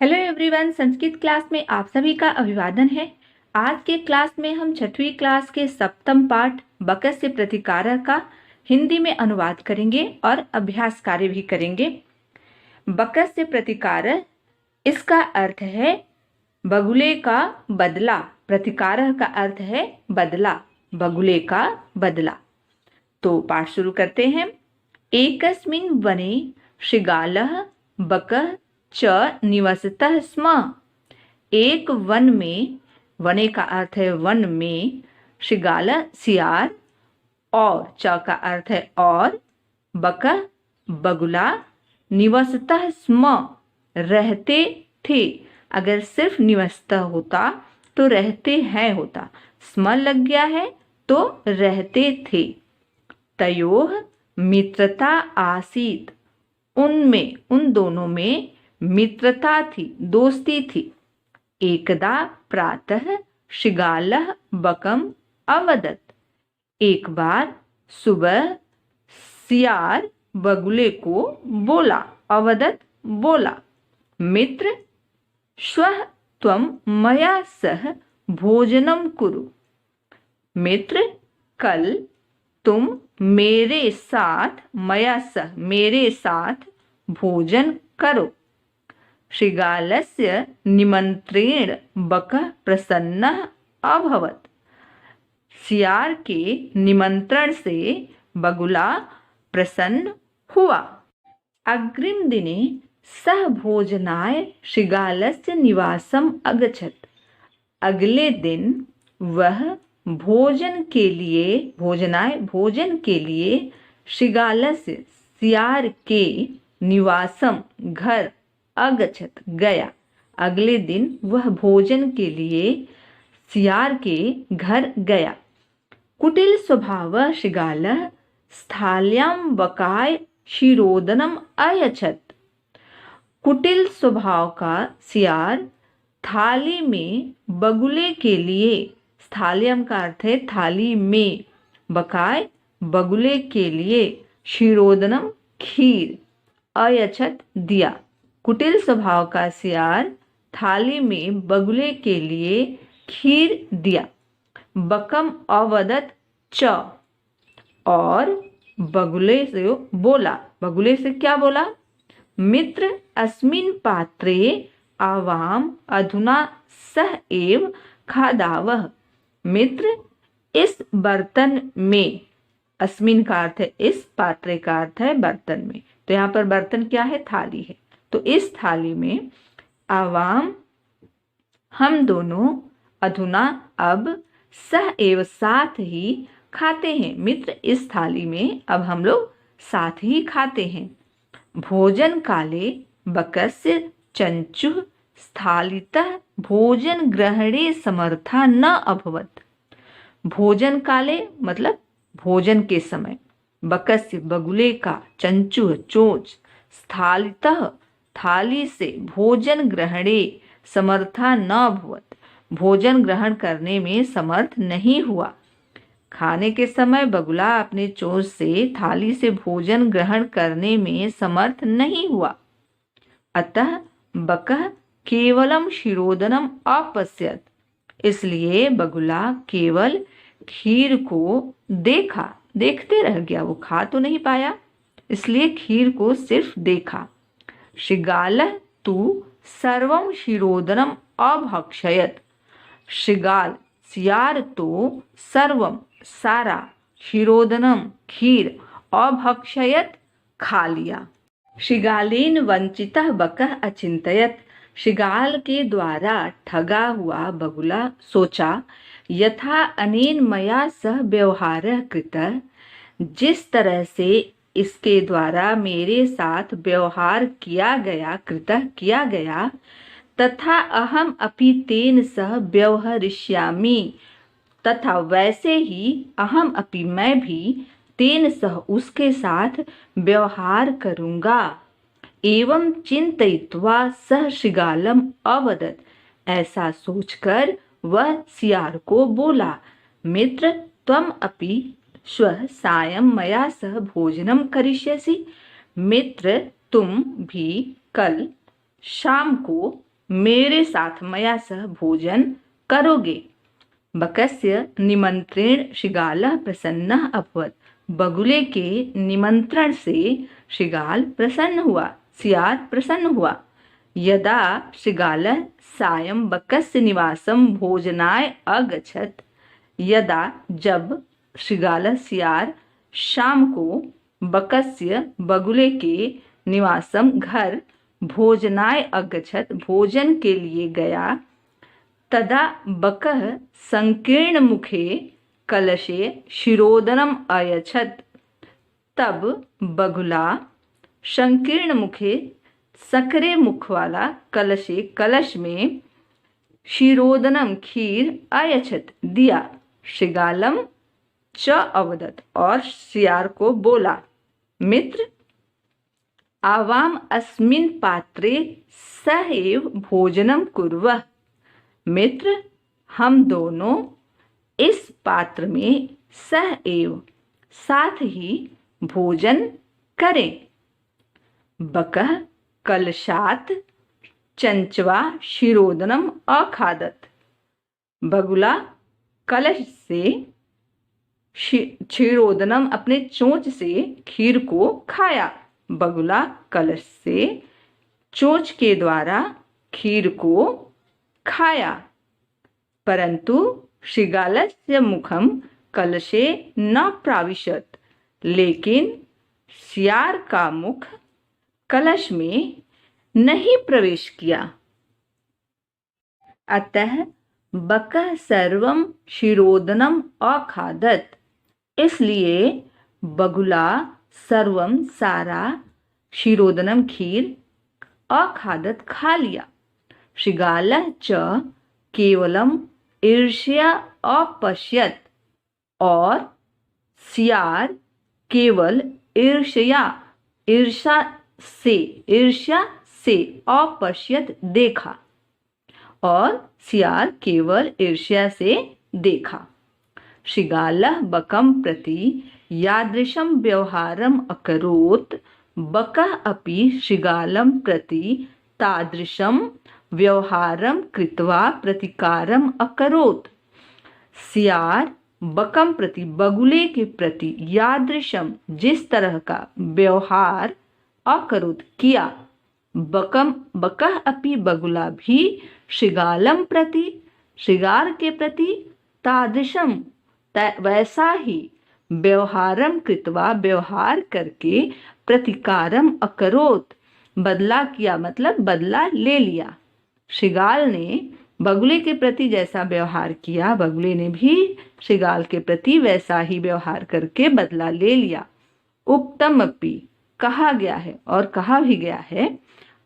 Hello everyone, Sanskrit class में आप सभी का अभिवादन है। आज के क्लास में हम छठवीं क्लास के सप्तम पाठ बकस्य प्रतिकारः का हिंदी में अनुवाद करेंगे और अभ्यास कार्य भी करेंगे। बकस्य प्रतिकारः, इसका अर्थ है बगुले का बदला। प्रतिकारः का अर्थ है बदला, बगुले का बदला। तो पाठ शुरू करते हैं। एकस्मिन् वने शृगालः बकः च निवसतः स्म। एक वन में, वने का अर्थ है वन में, शृगाल सियार, और च का अर्थ है और, बकः बगुला, निवसतः स्म रहते थे। अगर सिर्फ निवसतः होता तो रहते हैं होता, स्म लग गया है तो रहते थे। तयोः मित्रता आसीत, उनमें, उन दोनों में मित्रता थी, दोस्ती थी। एकदा प्रातः शृगालः बकम् अवदत्, एक बार सुबह सियार बगुले को बोला। अवदत् बोला, मित्र श्वः त्वं मया सह भोजनं कुरु। मित्र कल तुम मेरे साथ, मया सह मेरे साथ भोजन करो। शृगालस्य निमंत्रेण बकः प्रसन्नः अभवत्, सियार के निमंत्रण से बगुला प्रसन्न हुआ। अग्रिम दिने सह भोजनाय शृगालस्य निवासम अगच्छत्, अगले दिन वह भोजन के लिए, भोजनाय भोजन के लिए, शृगालस्य सियार के निवासम घर, अगच्छत् गया। अगले दिन वह भोजन के लिए सियार के घर गया। कुटिल स्वभावः शृगालः स्थाल्यां बकाय क्षीरोदनम् अयच्छत्। कुटिल स्वभाव का सियार थाली में बगुले के लिए, स्थालियम का अर्थ है थाली में, बकाय बगुले के लिए, क्षीरोदनम खीर, अयच्छत् दिया। कुटिल स्वभाव का सियार थाली में बगुले के लिए खीर दिया। बकम अवदत् च, और बगुले से बोला। बगुले से क्या बोला? मित्र अस्मिन् पात्रे आवाम अधुना सह एव खादावः। मित्र इस बर्तन में, अस्मिन का अर्थ है इस, पात्रे का अर्थ है बर्तन में। तो यहाँ पर बर्तन क्या है? थाली है। तो इस थाली में आवाम, हम दोनों, अधुना अब, सह एव साथ ही खाते हैं। मित्र इस थाली में अब हम लोग साथ ही खाते हैं। भोजन काले बकस्य चंचुः स्थालितः भोजन ग्रहणे समर्था न अभवत्। भोजन काले मतलब भोजन के समय, बकस्य बगुले का, चंचुः चोंच, स्थालितः थाली से, भोजन ग्रहणे समर्था न अभवत् भोजन ग्रहण करने में समर्थ नहीं हुआ। खाने के समय बगुला अपने चोंच से थाली से भोजन ग्रहण करने में समर्थ नहीं हुआ। अतः बकः केवलम क्षीरोदनम अपश्यत्, इसलिए बगुला केवल खीर को देखा, देखते रह गया, वो खा तो नहीं पाया, इसलिए खीर को सिर्फ देखा। शृगालः तु सर्वं क्षीरोदनम अभक्षयत्। शृगाल सियार तो सर्वम सारा, क्षीरोदनम खीर, अभक्षयत् खा लिया। शृगालेन वंचितः बकः अचिंतयत्। शृगाल के द्वारा ठगा हुआ बगुला सोचा, यथा अनेन मया सह व्यवहारः कृतः, जिस तरह से इसके द्वारा मेरे साथ व्यवहार किया गया, कृतः किया गया, तथा अहम अपि तेन सह व्यवहरिष्यामि, तथा वैसे ही अहम अपि मैं भी तेन सह उसके साथ व्यवहार करूंगा। एवं चिंतयित्वा सह शृगालम अवदत्, ऐसा सोचकर वह सियार को बोला, मित्र त्वम अपि श्वः सायं मया सह भोजनम करिष्यसि। मित्र तुम भी कल शाम को मेरे साथ मया सह भोजन करोगे। बकस्य निमंत्रेण शृगालः प्रसन्नः अभवत्। बगुले के निमंत्रण से शृगाल प्रसन्न हुआ, सियार प्रसन्न हुआ। यदा शृगालः सायं बकस्य निवासं भोजनाय अगच्छत्। यदा जब शृगालः सियार शाम को बकस्य बगुले के निवासम घर भोजनाय अगच्छत् भोजन के लिए गया। तदा बकः संकीर्ण मुखे कलशे क्षीरोदनम अयच्छत्। तब बगुला संकीर्ण मुखे सकरे मुख वाला कलश में क्षीरोदनम खीर अयच्छत् दिया। शृगालम च अवदत् और सियार को बोला, मित्र आवाम अस्मिन् पात्रे सह एव भोजनम कुर्वः। मित्र हम दोनों इस पात्र में सह एव साथ ही भोजन करें। बकः कलशात् चंचवा क्षीरोदनम अखादत्। बगुला कलश से क्षीरोदनम अपने चोंच से खीर को खाया। बगुला कलश से चोंच के द्वारा खीर को खाया। परंतु शृगालस्य मुखम कलशे न प्राविशत्। लेकिन सियार का मुख कलश में नहीं प्रवेश किया। अतः बकः सर्वं क्षीरोदनम अखादत्। इसलिए बगुला सर्वम सारा क्षीरोदनम खीर अखादत् खा लिया। शृगालः च केवलम ईर्ष्या अपश्यत्। और सियार केवल ईर्ष्या से अपश्यत् देखा। और सियार केवल ईर्ष्या से देखा। शृगालः बकं प्रति यादृशं व्यवहारम् अकरोत्। बकः अपि शृगालं प्रति तादृशं व्यवहारं कृत्वा प्रतिकारम् अकरोत्। सियार बकं प्रति बगुले के प्रति यादृशम जिस तरह का व्यवहार अकरोत् किया। बकः अपि बगुला भी शृगालम प्रति शृगाल के प्रति तादृशम वैसा ही व्यवहारम कृत्वा व्यवहार करके प्रतिकारम अकरोत् बदला किया, मतलब बदला ले लिया। शृगाल ने बगुले के प्रति जैसा व्यवहार किया, बगुले ने भी शृगाल के प्रति वैसा ही व्यवहार करके बदला ले लिया। उक्तम अपि कहा गया है और कहा भी गया है,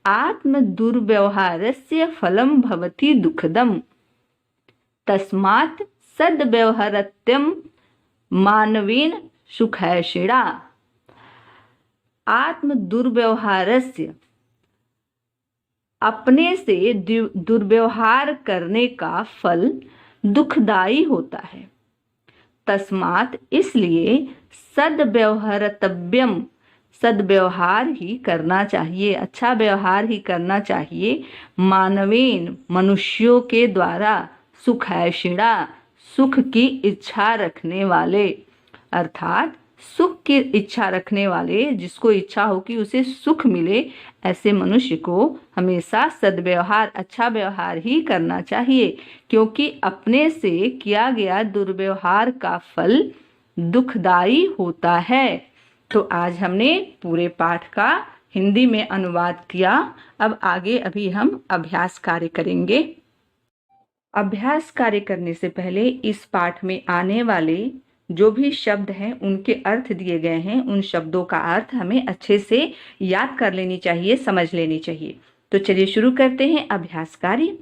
आत्म दुर्व्यवहारस्य फलम भवति दुःखदम तस्मात् सद्व्यवहरत्यम मानवेन सुखैषिणा। आत्म दुर्व्यवहारस्य अपने से दुर्व्यवहार करने का फल दुखदाई होता है। तस्मात् इसलिए सद्व्यवहरतव्यम सद्व्यवहार ही करना चाहिए, अच्छा व्यवहार ही करना चाहिए। मानवेन मनुष्यों के द्वारा सुखैषिणा सुख की इच्छा रखने वाले, अर्थात सुख की इच्छा रखने वाले, जिसको इच्छा हो कि उसे सुख मिले, ऐसे मनुष्य को हमेशा सद्व्यवहार अच्छा व्यवहार ही करना चाहिए। क्योंकि अपने से किया गया दुर्व्यवहार का फल दुखदाई होता है। तो आज हमने पूरे पाठ का हिंदी में अनुवाद किया। अब आगे अभी हम अभ्यास कार्य करेंगे। अभ्यास कार्य करने से पहले इस पाठ में आने वाले जो भी शब्द हैं उनके अर्थ दिए गए हैं, उन शब्दों का अर्थ हमें अच्छे से याद कर लेनी चाहिए, समझ लेनी चाहिए। तो चलिए शुरू करते हैं अभ्यास कार्य।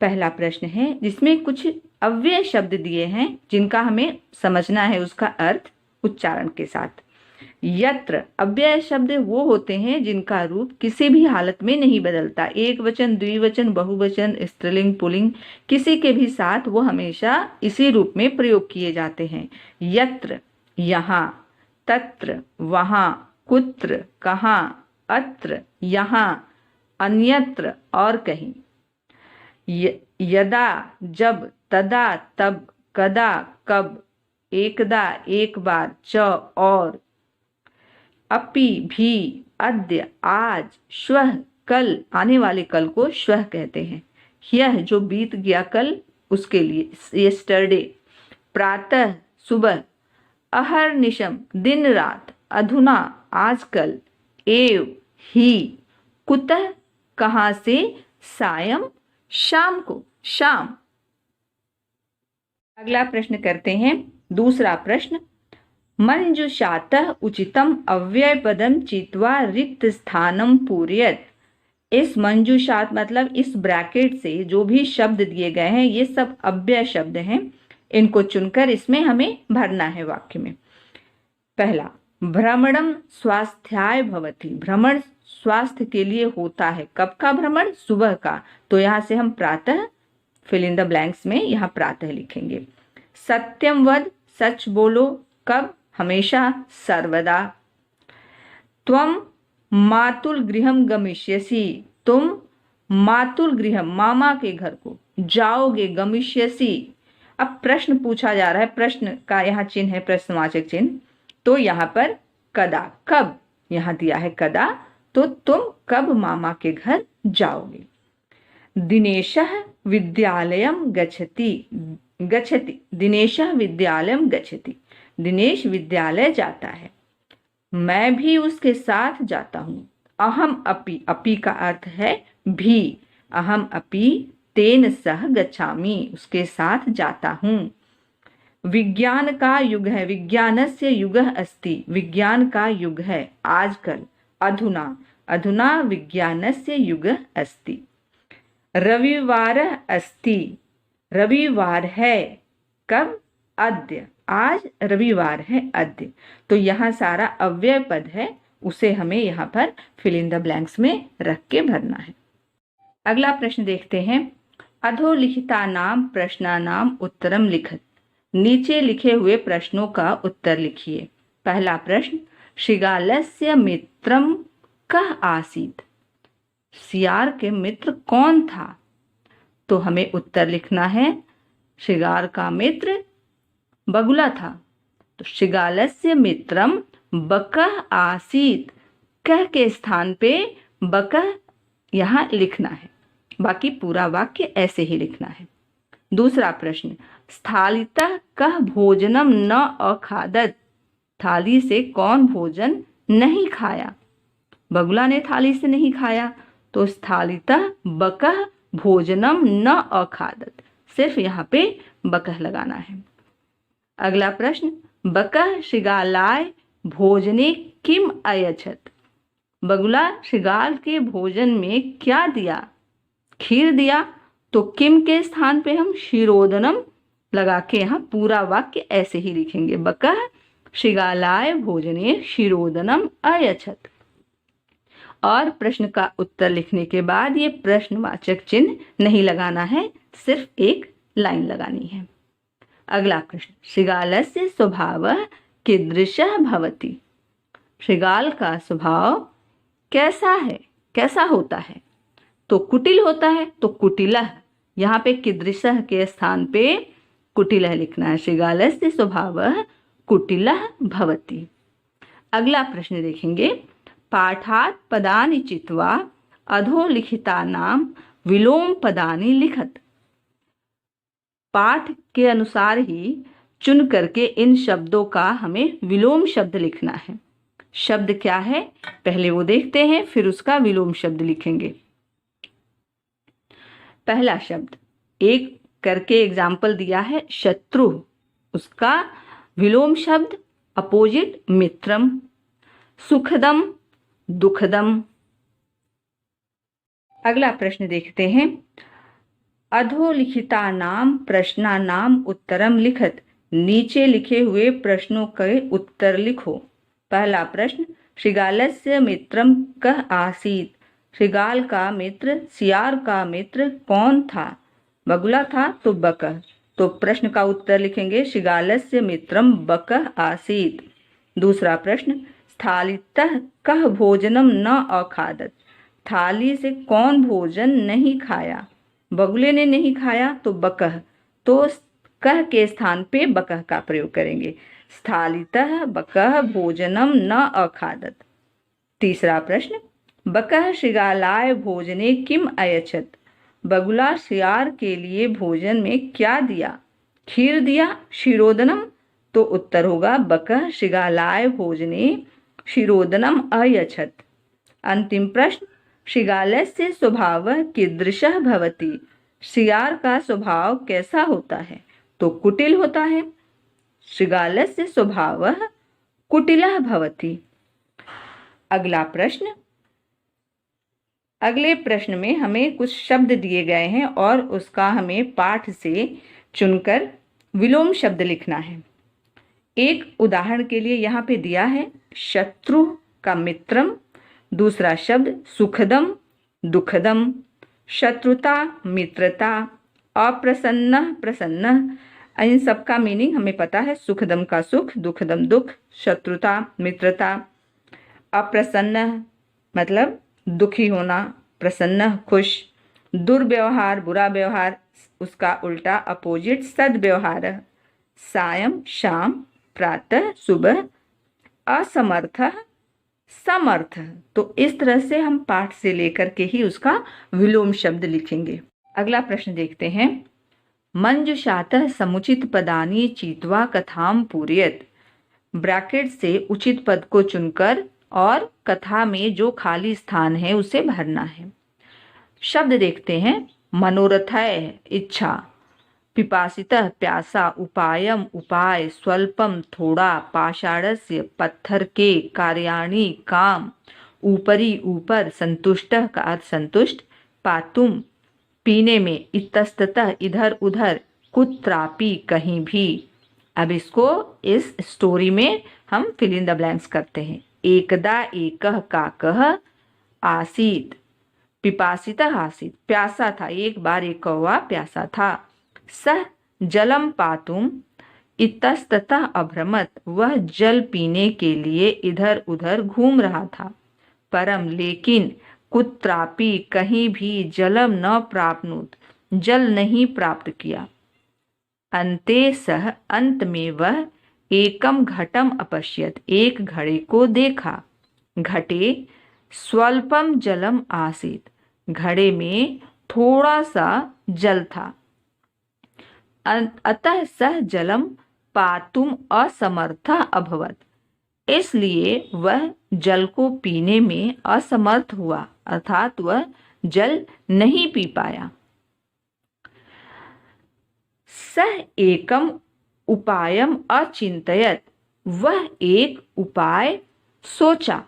पहला प्रश्न है जिसमें कुछ अव्यय शब्द दिए हैं जिनका हमें समझना है उसका अर्थ उच्चारण के साथ। यत्र अव्यय शब्द वो होते हैं जिनका रूप किसी भी हालत में नहीं बदलता। एक वचन, द्विवचन, बहुवचन, स्त्रीलिंग, पुल्लिंग किसी के भी साथ वो हमेशा इसी रूप में प्रयोग किए जाते हैं। यत्र यहाँ, तत्र वहाँ, कुत्र कहाँ, अत्र यहाँ, अन्यत्र और कहीं। यदा जब, तदा तब, कदा कब, एकदा एक बार, च और, अपि भी, अद्य आज, श्वः कल, आने वाले कल को श्वः कहते हैं। यह जो बीत गया कल उसके लिए यस्टरडे। प्रातः सुबह, अहर्निशम दिन रात, अधुना आजकल, एव ही, कुतः कहाँ से, सायं शाम को, शाम। अगला प्रश्न करते हैं। दूसरा प्रश्न, मंजुषातः उचितम अव्ययपदम चित्वा रिक्त स्थानम पूरयत। इस मंजुषात मतलब इस ब्रैकेट से जो भी शब्द दिए गए हैं ये सब अव्यय शब्द हैं, इनको चुनकर इसमें हमें भरना है वाक्य में। पहला, भ्रमणम स्वास्थ्याय भवति। भ्रमण स्वास्थ्य के लिए होता है। कब का भ्रमण? सुबह का। तो यहाँ से हम प्रातः, फिल इन द ब्लैंक्स में यहाँ प्रातः लिखेंगे। सत्यम वद, सच बोलो। कब? हमेशा, सर्वदा। त्वम मातुल गृहम गमिष्यसि। तुम मातुल गृहम, मामा के घर को जाओगे। गमिष्यसि, अब प्रश्न पूछा जा रहा है, प्रश्न का यहाँ चिन्ह है प्रश्नवाचक चिन्ह। तो यहाँ पर कदा, कब, यहाँ दिया है कदा, तो तुम कब मामा के घर जाओगे। दिनेशः विद्यालयम गच्छति। गच्छति, दिनेशः विद्यालयम गच्छति। दिनेश विद्यालय जाता है। मैं भी उसके साथ जाता हूँ। अहम अपि, अपि का अर्थ है भी। अहम अपि तेन सह गच्छामि, उसके साथ जाता हूँ। विज्ञान का युग है। विज्ञानस्य युगः अस्ति। विज्ञान का युग है आजकल। अधुना, अधुना विज्ञानस्य युगः अस्ति। रविवारः अस्ति। रविवार है। कब? अद्य, आज रविवार है, अद्य। तो यहाँ सारा अव्यय पद है, उसे हमें यहाँ पर फिल इन द ब्लैंक्स में रख के भरना है। अगला प्रश्न देखते हैं। अधोलिखितानां प्रश्नानां उत्तरम लिखत। नीचे लिखे हुए प्रश्नों का उत्तर लिखिए। पहला प्रश्न, शृगालस्य मित्रम कः आसीत्। सियार के मित्र कौन था? तो हमें उत्तर लिखना है, शृगाल का मित्र बगुला था। तो शृगालस्य मित्रम बकः आसीत्, कह के स्थान पे बकः यहाँ लिखना है। बाकी पूरा वाक्य ऐसे ही लिखना है। दूसरा प्रश्न, स्थालितः कः भोजनम न अखादत। थाली से कौन भोजन नहीं खाया? बगुला ने थाली से नहीं खाया। तो स्थालितः बकः भोजनम न अखादत, सिर्फ यहाँ पे बकः लगाना है। अगला प्रश्न, बकः शृगालाय भोजने किम अयच्छत्। बगुला शृगाल के भोजन में क्या दिया? खीर दिया। तो किम के स्थान पे हम शिरोदनम लगा के यहाँ पूरा वाक्य ऐसे ही लिखेंगे। बकः शृगालाय भोजने शिरोदनम अयच्छत्। और प्रश्न का उत्तर लिखने के बाद ये प्रश्नवाचक चिन्ह नहीं लगाना है, सिर्फ एक लाइन लगानी है। अगला प्रश्न, शृगालस्य स्वभावः कीदृशः भवति। शृगाल का स्वभाव कैसा है, कैसा होता है? तो कुटिल होता है। तो कुटिलः, यहाँ पे कीदृशः के स्थान पे कुटिलः लिखना है। शृगालस्य स्वभावः कुटिलः भवति। अगला प्रश्न देखेंगे। पाठात् पदानि चित्वा अधोलिखितानां विलोम पदानि लिखत। पाठ के अनुसार ही चुन करके इन शब्दों का हमें विलोम शब्द लिखना है। शब्द क्या है पहले वो देखते हैं, फिर उसका विलोम शब्द लिखेंगे। पहला शब्द, एक करके एग्जाम्पल दिया है शत्रु, उसका विलोम शब्द अपोजिट मित्रम। सुखदम, दुखदम। अगला प्रश्न देखते हैं। अधोलिखितानां प्रश्नानां उत्तरम लिखत। नीचे लिखे हुए प्रश्नों के उत्तर लिखो। पहला प्रश्न, शृगालस्य मित्रम कः आसीत्। शृगाल का मित्र, सियार का मित्र कौन था? बगुला था, तो बकः। तो प्रश्न का उत्तर लिखेंगे, शृगालस्य मित्रम बकः आसीत्। दूसरा प्रश्न, स्थालितः कः भोजनम न अखादत। थाली से कौन भोजन नहीं खाया? बगुले ने नहीं खाया तो बकह, तो कह के स्थान पे बकह का प्रयोग करेंगे। स्थालितः बकह भोजनम न अखादत। तीसरा प्रश्न, बकह श्रृगालाय भोजने किम अयच्छत। बगुला श्यार के लिए भोजन में क्या दिया? खीर दिया, क्षीरोदनम। तो उत्तर होगा बकह श्रृगालाय भोजने क्षीरोदनम अयच्छत। अंतिम प्रश्न, श्रृगालस्य स्वभावः कीदृशः भवति। श्यार का स्वभाव कैसा होता है? तो कुटिल होता है। श्रृगालस्य स्वभावः कुटिलः भवति। अगला प्रश्न, अगले प्रश्न में हमें कुछ शब्द दिए गए हैं और उसका हमें पाठ से चुनकर विलोम शब्द लिखना है। एक उदाहरण के लिए यहाँ पे दिया है शत्रु का मित्रम, दूसरा शब्द सुखदम दुखदम, शत्रुता मित्रता, अप्रसन्न प्रसन्न। इन सब का मीनिंग हमें पता है, सुखदम का सुख, दुखदम दुख, शत्रुता मित्रता, अप्रसन्न मतलब दुखी होना, प्रसन्न खुश, दुर्व्यवहार बुरा व्यवहार, उसका उल्टा अपोजिट सद्व्यवहार, सायं शाम, प्रातः सुबह, असमर्थ समर्थ। तो इस तरह से हम पाठ से लेकर के ही उसका विलोम शब्द लिखेंगे। अगला प्रश्न देखते हैं, मंजुषातः समुचित पदानि चीत्वा कथाम पूरयत। ब्रैकेट से उचित पद को चुनकर और कथा में जो खाली स्थान है उसे भरना है। शब्द देखते हैं, मनोरथय इच्छा, पिपासितः प्यासा, उपायम उपाय, स्वल्पम थोड़ा, पाषाणस्य पत्थर के, कार्याणि काम, ऊपरी ऊपर, संतुष्टः का अर्थ संतुष्ट, पातुम पीने में, इतस्ततः इधर उधर, कुत्रापि कहीं भी। अब इसको इस स्टोरी में हम फिल इन द ब्लैंक्स करते हैं। एकदा एकः काकः आसीत्, पिपासितः आसीत्, प्यासा था, एक बार एक कौवा प्यासा था। सह जलम पातुम इतस्ततः अभ्रमत, वह जल पीने के लिए इधर उधर घूम रहा था। परम लेकिन, कुत्रापि कहीं भी, जलम न प्राप्नुत, जल नहीं प्राप्त किया। अन्ते सह अंत में वह, एकम घटम अपश्यत, एक घड़े को देखा। घटे स्वल्पम जलम आसीत, घड़े में थोड़ा सा जल था। अतः सह जलम पातुम असमर्थ अभवत, इसलिए वह जल को पीने में असमर्थ हुआ, अर्थात वह जल नहीं पी पाया। सह एकम उपायम अचिंतयत, वह एक उपाय सोचा।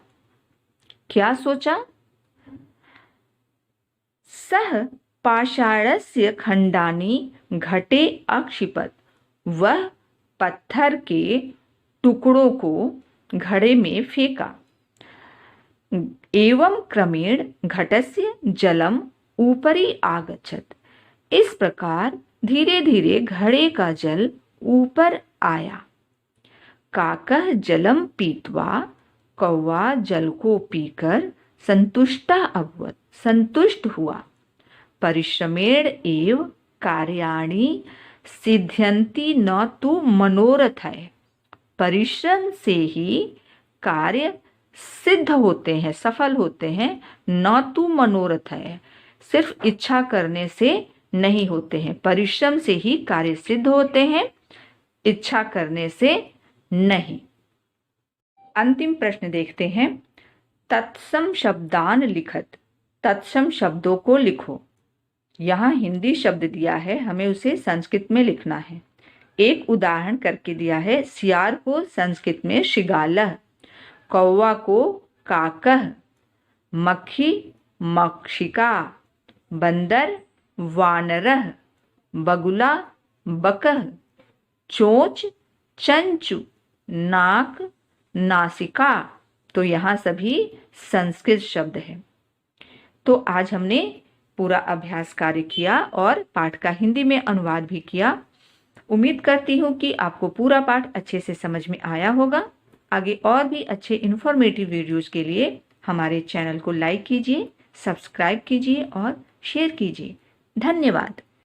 क्या सोचा? सह पाषाणस्य खंडानि घटे अक्षिपत, वह पत्थर के टुकड़ों को घड़े में फेंका। एवं क्रमेण घटस्य जलम ऊपरी आगच्छत, इस प्रकार धीरे धीरे घड़े का जल ऊपर आया। काकः जलम पीत्वा, कौवा जल को पीकर संतुष्टा अभवत, संतुष्ट हुआ। परिश्रमेण एव कार्याणि सिद्ध्यन्ति न तु मनोरथय, परिश्रम से ही कार्य सिद्ध होते हैं, सफल होते हैं। न तु मनोरथय, सिर्फ इच्छा करने से नहीं होते हैं, परिश्रम से ही कार्य सिद्ध होते हैं, इच्छा करने से नहीं। अंतिम प्रश्न देखते हैं, तत्सम शब्दान लिखत, तत्सम शब्दों को लिखो। यहाँ हिंदी शब्द दिया है, हमें उसे संस्कृत में लिखना है। एक उदाहरण करके दिया है, सियार को संस्कृत में श्रृगालः, कौवा को काकः, मक्खी मक्षिका, बंदर वानरः, बगुला बकः, चोंच चंचु, नाक नासिका। तो यहाँ सभी संस्कृत शब्द हैं। तो आज हमने पूरा अभ्यास कार्य किया और पाठ का हिंदी में अनुवाद भी किया। उम्मीद करती हूँ कि आपको पूरा पाठ अच्छे से समझ में आया होगा। आगे और भी अच्छे इन्फॉर्मेटिव वीडियोज़ के लिए हमारे चैनल को लाइक कीजिए, सब्सक्राइब कीजिए और शेयर कीजिए। धन्यवाद।